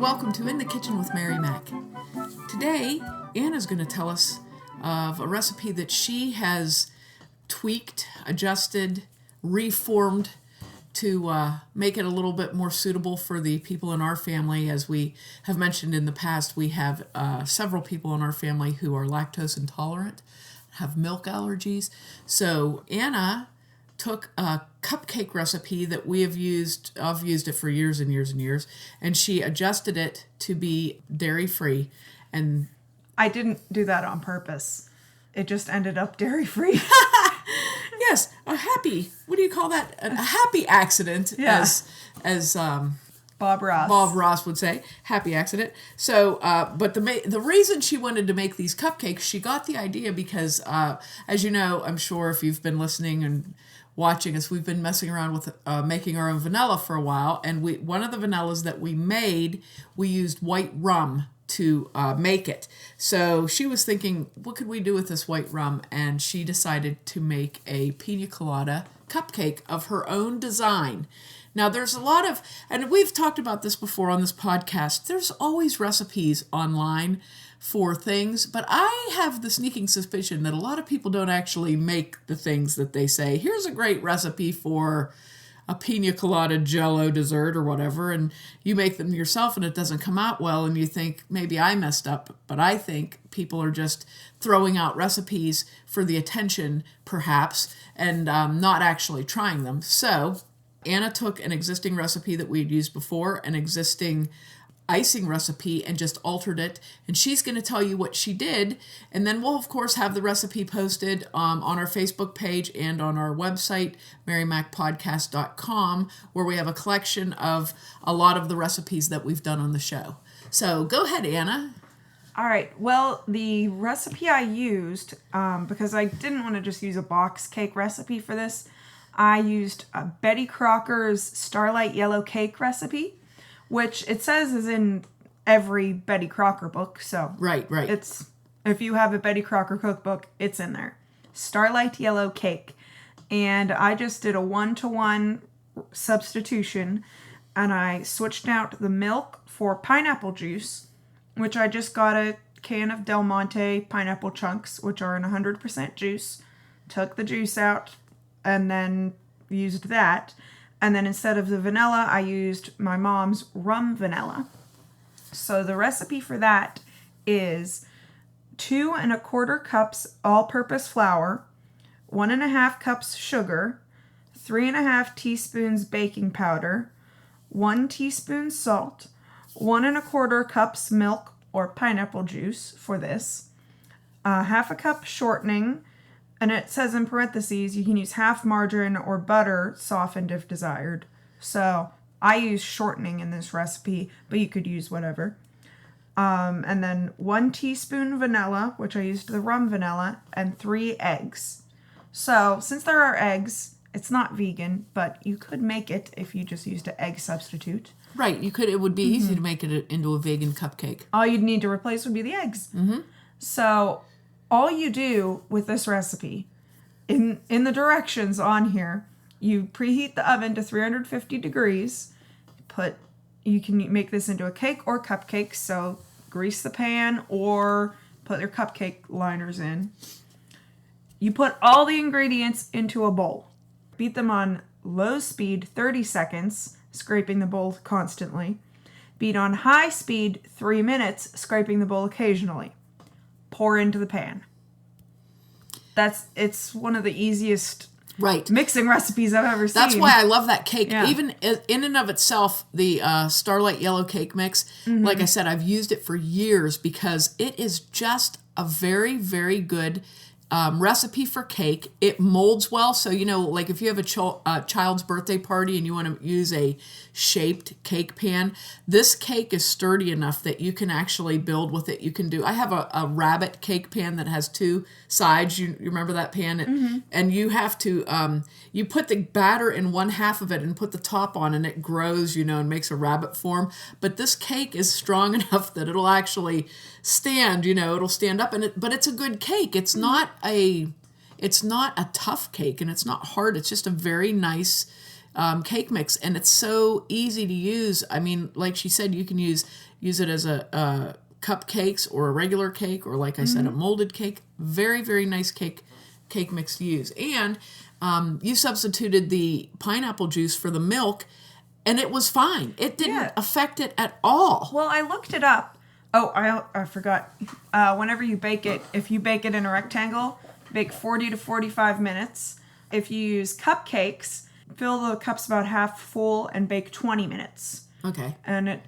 welcome to In the Kitchen with Mary Mac. Today, Anna's going to tell us of a recipe that she has tweaked, adjusted, reformed to make it a little bit more suitable for the people in our family. As we have mentioned in the past, we have several people in our family who are lactose intolerant, have milk allergies. So Anna took a cupcake recipe that we have used, I've used it for years and years and years, and she adjusted it to be dairy-free. And I didn't do that on purpose. It just ended up dairy-free. Yes, a happy, what do you call that? A happy accident, Yeah. as Bob Ross would say, happy accident. So, but the reason she wanted to make these cupcakes, she got the idea because, as you know, I'm sure if you've been listening and watching us, we've been messing around with making our own vanilla for a while, and one of the vanillas that we made, we used white rum to make it. So she was thinking, what could we do with this white rum? And she decided to make a Piña Colada cupcake of her own design. Now, there's a lot of, and we've talked about this before on this podcast, there's always recipes online for things, but I have the sneaking suspicion that a lot of people don't actually make the things that they say. Here's a great recipe for a Piña Colada Jello dessert or whatever, and you make them yourself and it doesn't come out well, and you think, maybe I messed up. But I think people are just throwing out recipes for the attention, perhaps, and not actually trying them. So Anna took an existing recipe that we had used before, an existing icing recipe, and just altered it, and she's going to tell you what she did, and then we'll of course have the recipe posted on our Facebook page and on our website, marymacpodcast.com, where we have a collection of a lot of the recipes that we've done on the show. So go ahead, Anna. All right. Well, the recipe I used, because I didn't want to just use a box cake recipe for this, I used Betty Crocker's Starlight Yellow Cake recipe, which it says is in every Betty Crocker book. So Right. it's, if you have a Betty Crocker cookbook, it's in there. Starlight Yellow Cake. And I just did a 1-to-1 substitution, and I switched out the milk for pineapple juice, which I just got a can of Del Monte pineapple chunks, which are in 100% juice. Took the juice out and then used that. And then instead of the vanilla, I used my mom's rum vanilla. So the recipe for that is 2 1/4 cups all-purpose flour, 1 1/2 cups sugar, 3 1/2 teaspoons baking powder, 1 teaspoon salt, 1 1/4 cups milk or pineapple juice for this, 1/2 cup shortening, and it says in parentheses you can use half margarine or butter softened if desired. So I use shortening in this recipe, but you could use whatever. And then 1 teaspoon vanilla, which I used the rum vanilla, and 3 eggs. So since there are eggs, it's not vegan, but you could make it if you just used an egg substitute. Right, you could. It would be easy to make it into a vegan cupcake. All you'd need to replace would be the eggs. Mm-hmm. So all you do with this recipe, in the directions on here, you preheat the oven to 350 degrees. You can make this into a cake or cupcake, so grease the pan or put your cupcake liners in. You put all the ingredients into a bowl. Beat them on low speed 30 seconds, scraping the bowl constantly. Beat on high speed 3 minutes, scraping the bowl occasionally. Pour into the pan. It's one of the easiest mixing recipes I've ever seen. That's why I love that cake. Yeah. Even in and of itself, the Starlight Yellow Cake mix, like I said, I've used it for years because it is just a very, very good recipe for cake. It molds well. So, like if you have a child's birthday party and you want to use a shaped cake pan, this cake is sturdy enough that you can actually build with it. I have a rabbit cake pan that has 2 sides. You remember that pan? And you have to, you put the batter in 1/2 of it and put the top on, and it grows, and makes a rabbit form. But this cake is strong enough that it'll actually stand, it'll stand up, but it's a good cake. It's not a tough cake, and it's not hard. It's just a very nice, cake mix, and it's so easy to use. I mean, like she said, you can use it as a cupcakes or a regular cake, or like I said, a molded cake. Very, very nice cake mix to use. And you substituted the pineapple juice for the milk, and it was fine. It didn't affect it at all. Well, I looked it up. Oh, I forgot. Whenever you bake it, if you bake it in a rectangle, bake 40 to 45 minutes. If you use cupcakes, fill the cups about half full and bake 20 minutes. Okay. And it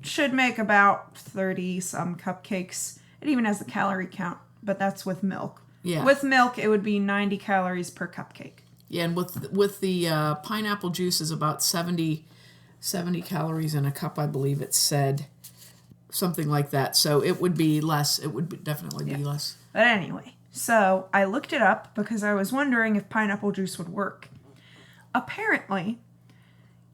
should make about 30 some cupcakes. It even has the calorie count, but that's with milk. Yeah. With milk, it would be 90 calories per cupcake. Yeah, and with the pineapple juice is about 70 calories in a cup, I believe it said. Something like that. So it would be less. It would definitely be less. But anyway, so I looked it up because I was wondering if pineapple juice would work. Apparently,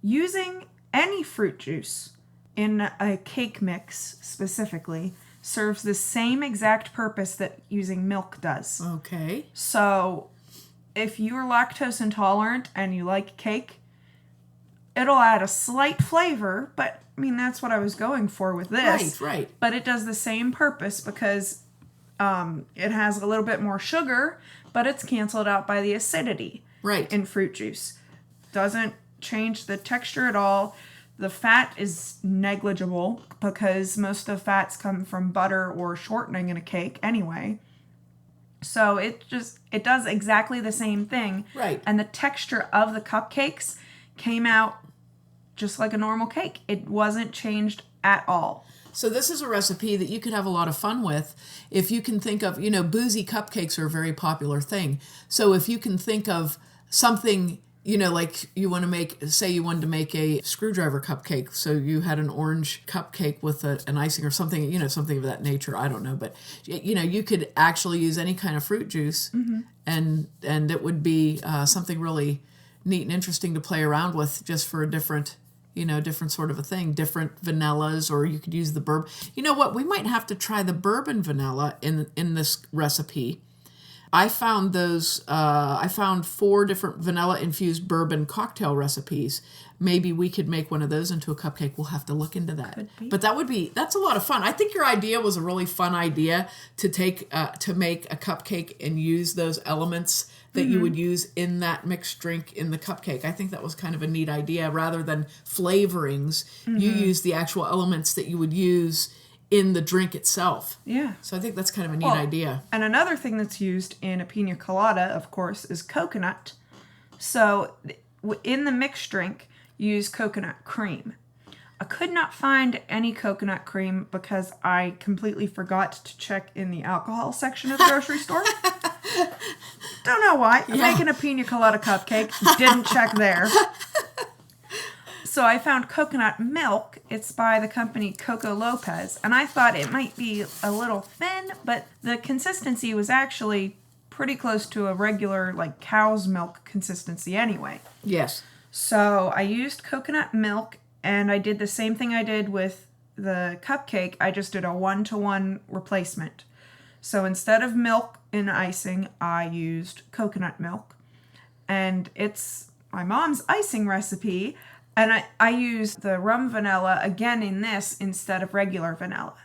using any fruit juice in a cake mix specifically serves the same exact purpose that using milk does. Okay. So if you're lactose intolerant and you like cake, it'll add a slight flavor, but I mean, that's what I was going for with this. Right. But it does the same purpose because it has a little bit more sugar, but it's canceled out by the acidity in fruit juice. Doesn't change the texture at all. The fat is negligible because most of the fats come from butter or shortening in a cake anyway. So it does exactly the same thing. Right. And the texture of the cupcakes came out just like a normal cake. It wasn't changed at all. So this is a recipe that you could have a lot of fun with. If you can think of, boozy cupcakes are a very popular thing. So if you can think of something, like you want to make, say you wanted to make a screwdriver cupcake. So you had an orange cupcake with an icing or something, something of that nature. I don't know. But, you could actually use any kind of fruit juice and it would be something really neat and interesting to play around with just for a different sort of a thing, different vanillas, or you could use the bourbon. You know what? We might have to try the bourbon vanilla in this recipe. I found those, I found 4 different vanilla infused bourbon cocktail recipes. Maybe we could make one of those into a cupcake. We'll have to look into that. But that's a lot of fun. I think your idea was a really fun idea to make a cupcake and use those elements that you would use in that mixed drink in the cupcake. I think that was kind of a neat idea. Rather than flavorings, you use the actual elements that you would use in the drink itself. Yeah. So I think that's kind of a neat idea. And another thing that's used in a piña colada, of course, is coconut. So in the mixed drink, you use coconut cream. I could not find any coconut cream because I completely forgot to check in the alcohol section of the grocery store. Don't know why. I'm making a piña colada cupcake. Didn't check there. So I found coconut milk. It's by the company Coco Lopez. And I thought it might be a little thin, but the consistency was actually pretty close to a regular, like, cow's milk consistency anyway. Yes. So I used coconut milk, and I did the same thing I did with the cupcake. I just did a 1-to-1 replacement. So instead of milk in icing, I used coconut milk. And it's my mom's icing recipe. And I used the rum vanilla again in this instead of regular vanilla.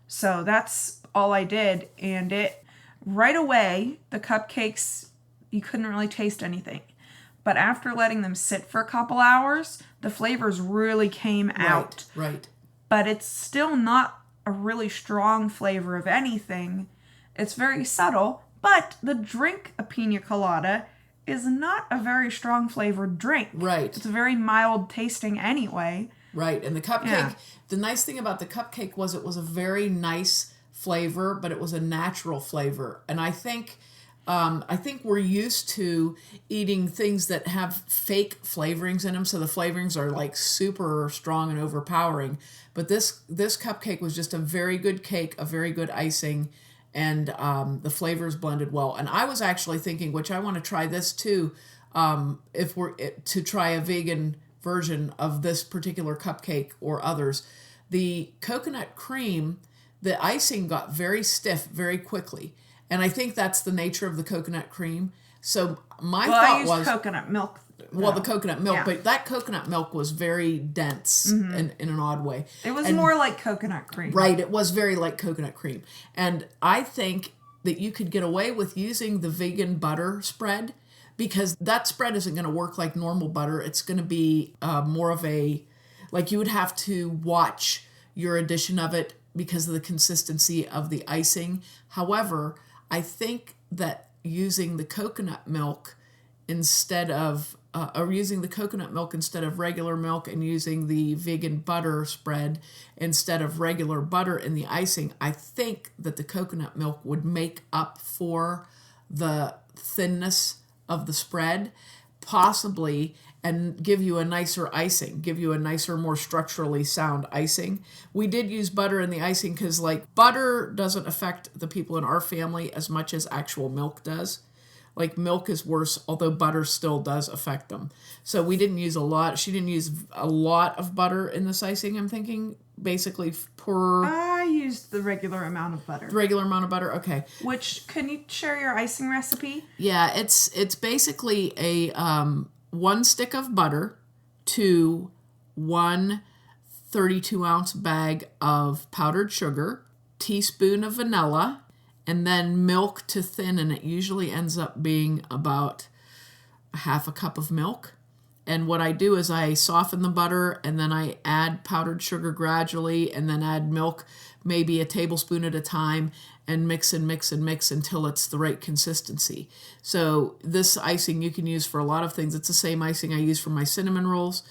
So that's all I did. And right away, the cupcakes, you couldn't really taste anything. But after letting them sit for a couple hours, the flavors really came out. Right. But it's still not a really strong flavor of anything. It's very subtle. But the drink, a piña colada, is not a very strong flavored drink. Right. It's very mild tasting anyway. Right. And the cupcake, the nice thing about the cupcake was it was a very nice flavor, but it was a natural flavor. And I think we're used to eating things that have fake flavorings in them. So the flavorings are like super strong and overpowering. But this cupcake was just a very good cake, a very good icing. And the flavors blended well. And I was actually thinking, which I want to try this too, if we're to try a vegan version of this particular cupcake or others. The coconut cream, the icing got very stiff very quickly. And I think that's the nature of the coconut cream. So my Well, I thought used was coconut milk. well, the though. coconut milk, Yeah. but that coconut milk was very dense in an odd way. It was And more like coconut cream. right, it was very like coconut cream. And I think that you could get away with using the vegan butter spread because that spread isn't going to work like normal butter. It's going to be more of a, like you would have to watch your addition of it because of the consistency of the icing. However, I think that using the coconut milk instead of or using the coconut milk instead of regular milk and using the vegan butter spread instead of regular butter in the icing, I think that the coconut milk would make up for the thinness of the spread, possibly, and give you a nicer icing, give you a nicer, more structurally sound icing. We did use butter in the icing because, like, butter doesn't affect the people in our family as much as actual milk does. Like, milk is worse, although butter still does affect them. So we didn't use a lot. She didn't use a lot of butter in this icing, I'm thinking. Basically, per I used the regular amount of butter. regular amount of butter. Okay. Which, can you share your icing recipe? Yeah, it's basically a 1 stick of butter to 1 32-ounce bag of powdered sugar, teaspoon of vanilla, and then milk to thin, and it usually ends up being about a half a cup of milk. And what I do is I soften the butter, and then I add powdered sugar gradually, and then add milk maybe a tablespoon at a time, and mix and mix and mix until it's the right consistency. So this icing you can use for a lot of things. It's the same icing I use for my cinnamon rolls.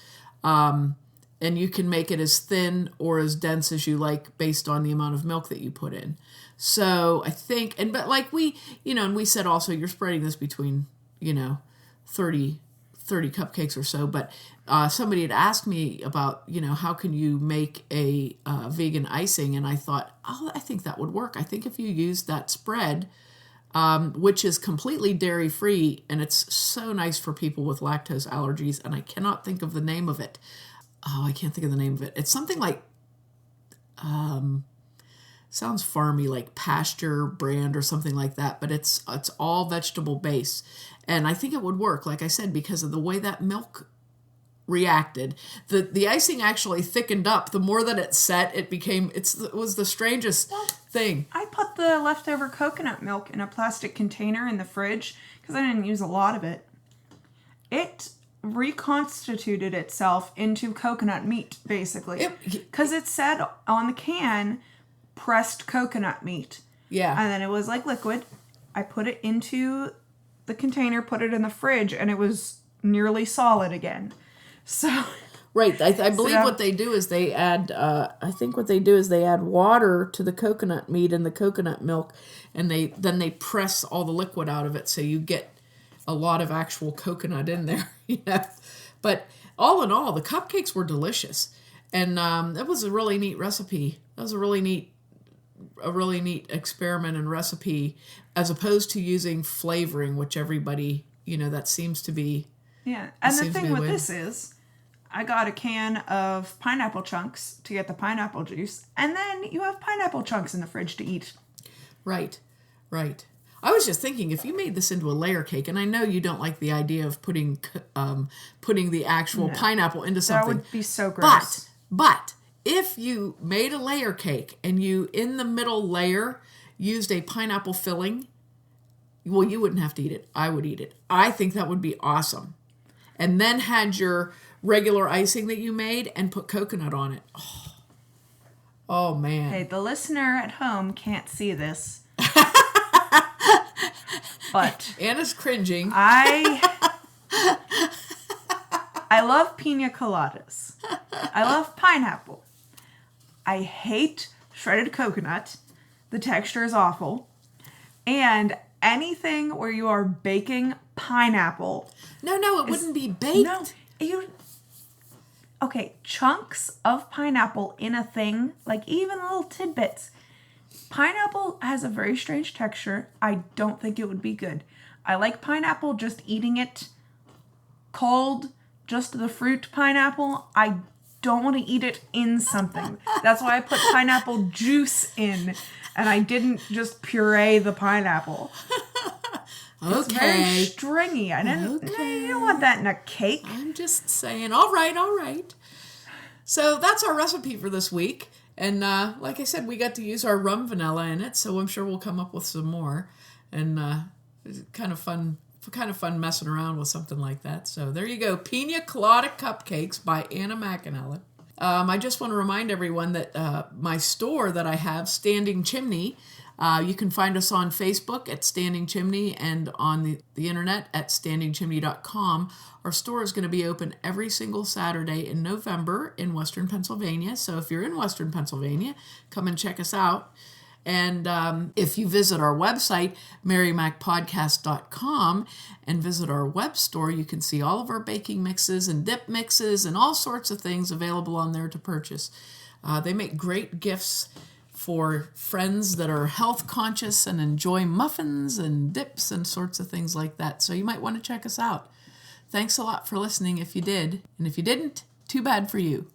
And you can make it as thin or as dense as you like based on the amount of milk that you put in. So I think, but like we, and we said also you're spreading this between, 30 cupcakes or so. But somebody had asked me about, how can you make a vegan icing? And I thought, I think that would work. I think if you use that spread, which is completely dairy-free, and it's so nice for people with lactose allergies, and I cannot think of the name of it. Oh, I can't think of the name of it. It's something like, sounds farmy, like pasture brand or something like that, but it's all vegetable based. And I think it would work, like I said, because of the way that milk reacted. The icing actually thickened up. The more that it set, it was the strangest thing. I put the leftover coconut milk in a plastic container in the fridge because I didn't use a lot of it. It reconstituted itself into coconut meat, basically. Because it said on the can, pressed coconut meat. Yeah. And then it was like liquid. I put it into the container, put it in the fridge, and it was nearly solid again. So... Right. I believe what they do is they add, water to the coconut meat and the coconut milk, and then they press all the liquid out of it, so you get a lot of actual coconut in there. But all in all, the cupcakes were delicious, and that was a really neat recipe. That was a really neat experiment and recipe, as opposed to using flavoring, which everybody, that seems to be. Yeah, and the thing with this is, I got a can of pineapple chunks to get the pineapple juice, and then you have pineapple chunks in the fridge to eat. Right. I was just thinking, if you made this into a layer cake, and I know you don't like the idea of putting the actual pineapple into something. That would be so gross. But if you made a layer cake and you, in the middle layer, used a pineapple filling, well, you wouldn't have to eat it. I would eat it. I think that would be awesome. And then had your regular icing that you made and put coconut on it. Oh man. Hey, the listener at home can't see this. But Anna's cringing. I love piña coladas. I love pineapple. I hate shredded coconut. The texture is awful. And anything where you are baking pineapple. No, it wouldn't be baked. No, okay, chunks of pineapple in a thing, like even little tidbits. Pineapple has a very strange texture. I don't think it would be good. I like pineapple just eating it cold, just the fruit pineapple. I don't want to eat it in something. That's why I put pineapple juice in, and I didn't just puree the pineapple. It's very Okay. stringy. I didn't. No, Okay. you don't want that in a cake. I'm just saying. All right, all right. So that's our recipe for this week. And like I said, we got to use our rum vanilla in it, so I'm sure we'll come up with some more. And it's kind of fun messing around with something like that. So there you go, Piña Colada Cupcakes by Anna McAnella. I just want to remind everyone that my store that I have, Standing Chimney, you can find us on Facebook at Standing Chimney and on the internet at standingchimney.com. Our store is going to be open every single Saturday in November in Western Pennsylvania. So if you're in Western Pennsylvania, come and check us out. And if you visit our website, marymacpodcast.com, and visit our web store, you can see all of our baking mixes and dip mixes and all sorts of things available on there to purchase. They make great gifts for friends that are health conscious and enjoy muffins and dips and sorts of things like that. So you might want to check us out. Thanks a lot for listening if you did. And if you didn't, too bad for you.